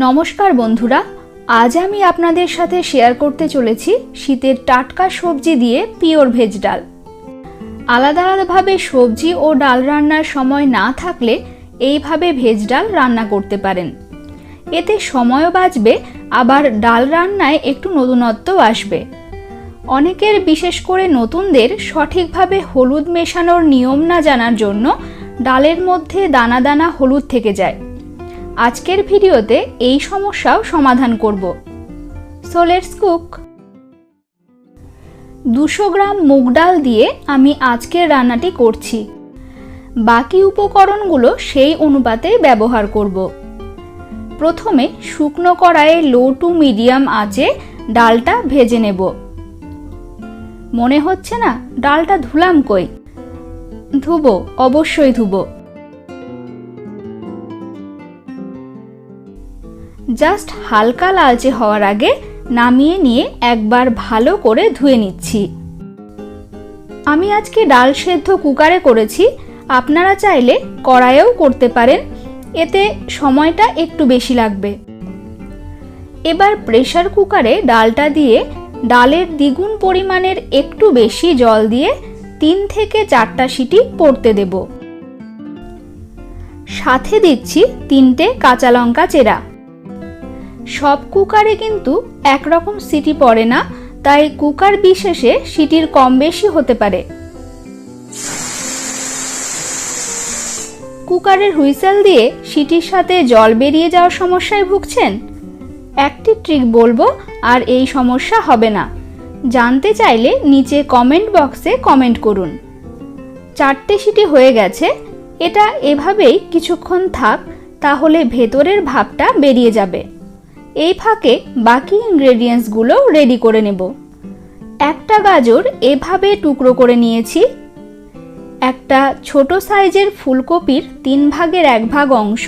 নমস্কার বন্ধুরা, আজ আমি আপনাদের সাথে শেয়ার করতে চলেছি শীতের টাটকা সবজি দিয়ে পিওর ভেজ ডাল। আলাদা আলাদাভাবে সবজি ও ডাল রান্নার সময় না থাকলে এইভাবে ভেজ ডাল রান্না করতে পারেন। এতে সময়ও বাঁচবে, আবার ডাল রান্নায় একটু নতুনত্বও আসবে। অনেকের, বিশেষ করে নতুনদের, সঠিকভাবে হলুদ মেশানোর নিয়ম না জানার জন্য ডালের মধ্যে দানা দানা হলুদ থেকে যায়। আজকের ভিডিওতে এই সমস্যাও সমাধান করব। So let's cook. 200 গ্রাম মুগ ডাল দিয়ে আমি আজকের রান্নাটি করছি। বাকি উপকরণগুলো সেই অনুপাতেই ব্যবহার করব। প্রথমে শুকনো কড়াইয়ে লো টু মিডিয়াম আঁচে ডালটা ভেজে নেব। মনে হচ্ছে না ডালটা ধুলাম কই? ধুবো, অবশ্যই ধুবো। জাস্ট হালকা লালচে হওয়ার আগে নামিয়ে নিয়ে একবার ভালো করে ধুয়ে নিচ্ছি। আমি আজকে ডাল সেদ্ধ কুকারে করেছি, আপনারা চাইলে কড়াইয়েও করতে পারেন, এতে সময়টা একটু বেশি লাগবে। এবার প্রেসার কুকারে ডালটা দিয়ে ডালের দ্বিগুণ পরিমাণের একটু বেশি জল দিয়ে 3 থেকে 4টা সিটি পড়তে দেব। সাথে দিচ্ছি 3টে কাঁচা লঙ্কা চেরা। সব কুকারে কিন্তু একরকম সিটি পড়ে না, তাই কুকার বিশেষে সিটির কম বেশি হতে পারে। কুকারের হুইসেল দিয়ে সিটির সাথে জল বেরিয়ে যাওয়ার সমস্যায় ভুগছেন? একটি ট্রিক বলবো, আর এই সমস্যা হবে না। জানতে চাইলে নিচে কমেন্ট বক্সে কমেন্ট করুন। 4টে সিটি হয়ে গেছে। এটা এভাবেই কিছুক্ষণ থাক, তাহলে ভেতরের ভাপটা বেরিয়ে যাবে। এই ফাঁকে বাকি ইনগ্রেডিয়েন্টসগুলো রেডি করে নেব। একটা গাজর এভাবে টুকরো করে নিয়েছি। একটা ছোট সাইজের ফুলকপির 3 ভাগের 1 ভাগ অংশ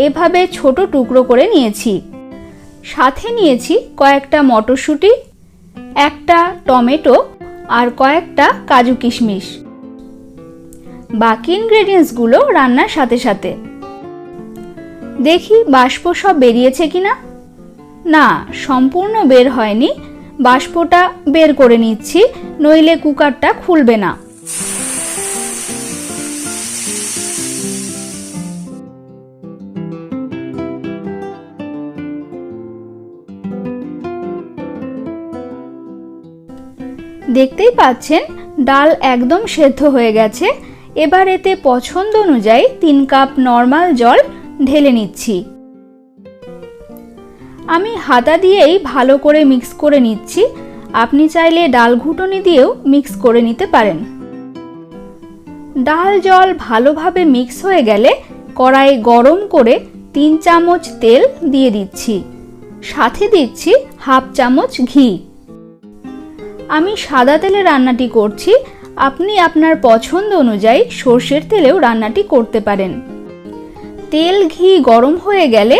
এভাবে ছোট টুকরো করে নিয়েছি। সাথে নিয়েছি কয়েকটা মটরশুঁটি, একটা টমেটো আর কয়েকটা কাজু কিশমিশ। বাকি ইনগ্রেডিয়েন্টসগুলো রান্নার সাথে সাথে। দেখি বাষ্প সব বেরিয়েছে কিনা। না, সম্পূর্ণ বের হয়নি। বাষ্পটা বের করে নিচ্ছি, নইলে কুকারটা খুলবে না। দেখতেই পাচ্ছেন ডাল একদম সেদ্ধ হয়ে গেছে। এবার এতে পছন্দ অনুযায়ী 3 কাপ নর্মাল জল ঢেলে নিচ্ছি। আমি হাতা দিয়েই ভালো করে মিক্স করে নিচ্ছি। আপনি চাইলে ডাল ঘুটনি দিয়েও মিক্স করে নিতে পারেন। ডাল জল ভালোভাবে মিক্স হয়ে গেলে কড়াই গরম করে 3 চামচ তেল দিয়ে দিচ্ছি। সাথে দিচ্ছি হাফ চামচ ঘি। আমি সাদা তেলে রান্নাটি করছি, আপনি আপনার পছন্দ অনুযায়ী সর্ষের তেলেও রান্নাটি করতে পারেন। তেল ঘি গরম হয়ে গেলে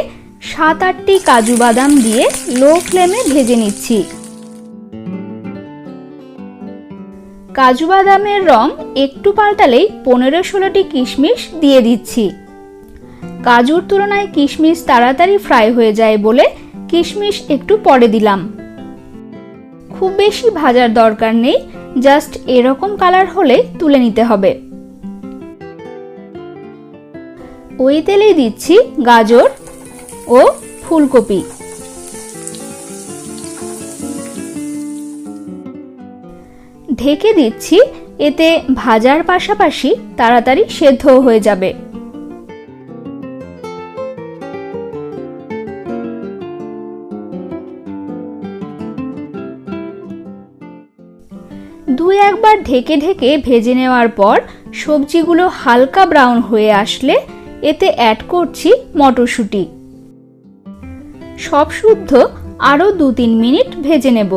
7-8টি কাজু বাদাম দিয়ে লো ফ্লেমে ভেজে নিচ্ছি। কাজু বাদামের রং একটু পাল্টালেই 15-16টি কিশমিশ দিয়ে দিচ্ছি। কাজুর তুলনায় কিশমিশ তাড়াতাড়ি ফ্রাই হয়ে যায় বলে কিশমিশ একটু পরে দিলাম। খুব বেশি ভাজার দরকার নেই, জাস্ট এরকম কালার হলে তুলে নিতে হবে। ওই তেলেই দিচ্ছি গাজর ও ফুলকপি। ঢেকে দিচ্ছি, এতে ভাজার পাশাপাশি তাড়াতাড়ি সেদ্ধ হয়ে যাবে। একবার ঢেকে ঢেকে ভেজে নেওয়ার পর সবজিগুলো হালকা ব্রাউন হয়ে আসলে এতে অ্যাড করছি মটরশুঁটি। সব শুদ্ধ আরো 2-3 মিনিট ভেজে নেব।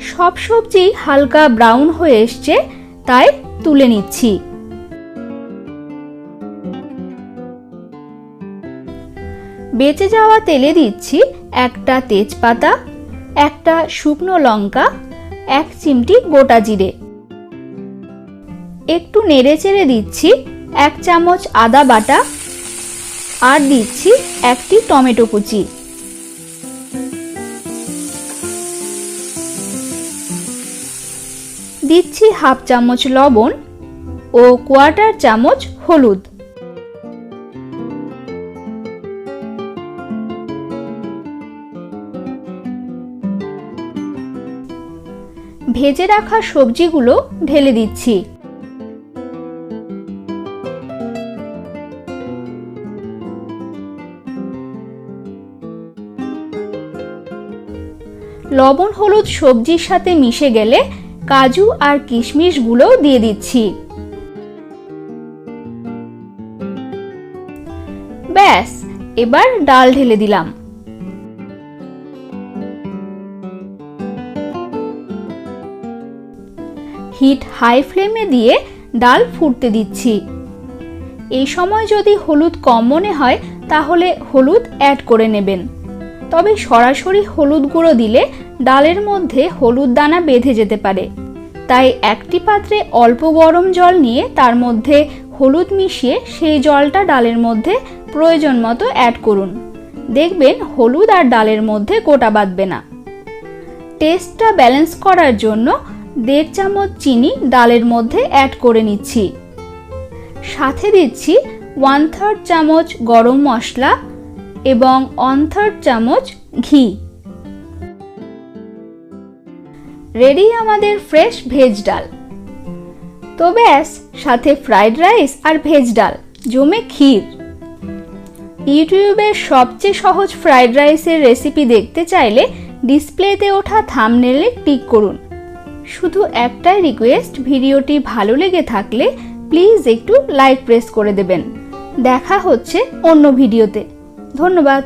সব সবজি হালকা ব্রাউন হয়ে এসছে, তাই তুলে নিচ্ছি। বেঁচে যাওয়া তেলে দিচ্ছি একটা তেজপাতা, একটা শুকনো লঙ্কা, 1 চিমটি গোটা জিরে। একটু নেড়েচেড়ে দিচ্ছি 1 চামচ আদা বাটা আর দিচ্ছি একটি টমেটো কুচি। দিচ্ছি হাফ চামচ লবণ ও 1/4 চামচ হলুদ। ভেজে রাখা সবজিগুলো ঢেলে দিচ্ছি। লবণ হলুদ সবজির সাথে মিশে গেলে কাজু আর কিশমিশগুলো দিয়ে দিচ্ছি। ব্যাস, এবার ডাল ঢেলে দিলাম। হিট হাই ফ্লেমে দিয়ে ডাল ফুটতে দিচ্ছি। এই সময় যদি হলুদ কম মনে হয় তাহলে হলুদ অ্যাড করে নেবেন, তবে সরাসরি হলুদ গুঁড়ো দিলে ডালের মধ্যে হলুদ দানা বেঁধে যেতে পারে। তাই একটি পাত্রে অল্প গরম জল নিয়ে তার মধ্যে হলুদ মিশিয়ে সেই জলটা ডালের মধ্যে প্রয়োজন মতো অ্যাড করুন। দেখবেন হলুদ আর ডালের মধ্যে গোটা বাঁধবে না। টেস্টটা ব্যালেন্স করার জন্য 1.5 চামচ চিনি ডালের মধ্যে অ্যাড করে নিচ্ছি। সাথে দিচ্ছি 1/3 চামচ গরম মশলা এবং 1/3 চামচ ঘি। রেডি আমাদের ফ্রেশ ভেজ ডাল। তো ব্যাস, সাথে ফ্রাইড রাইস আর ভেজ ডাল জমে ক্ষীর। ইউটিউবের সবচেয়ে সহজ ফ্রাইড রাইসের রেসিপি দেখতে চাইলে ডিসপ্লেতে ওঠা থাম্বনেলে ক্লিক করুন। শুধু একটাই রিকোয়েস্ট, ভিডিওটি ভালো লেগে থাকলে প্লিজ একটু লাইক প্রেস করে দেবেন। দেখা হচ্ছে অন্য ভিডিওতে। ধন্যবাদ।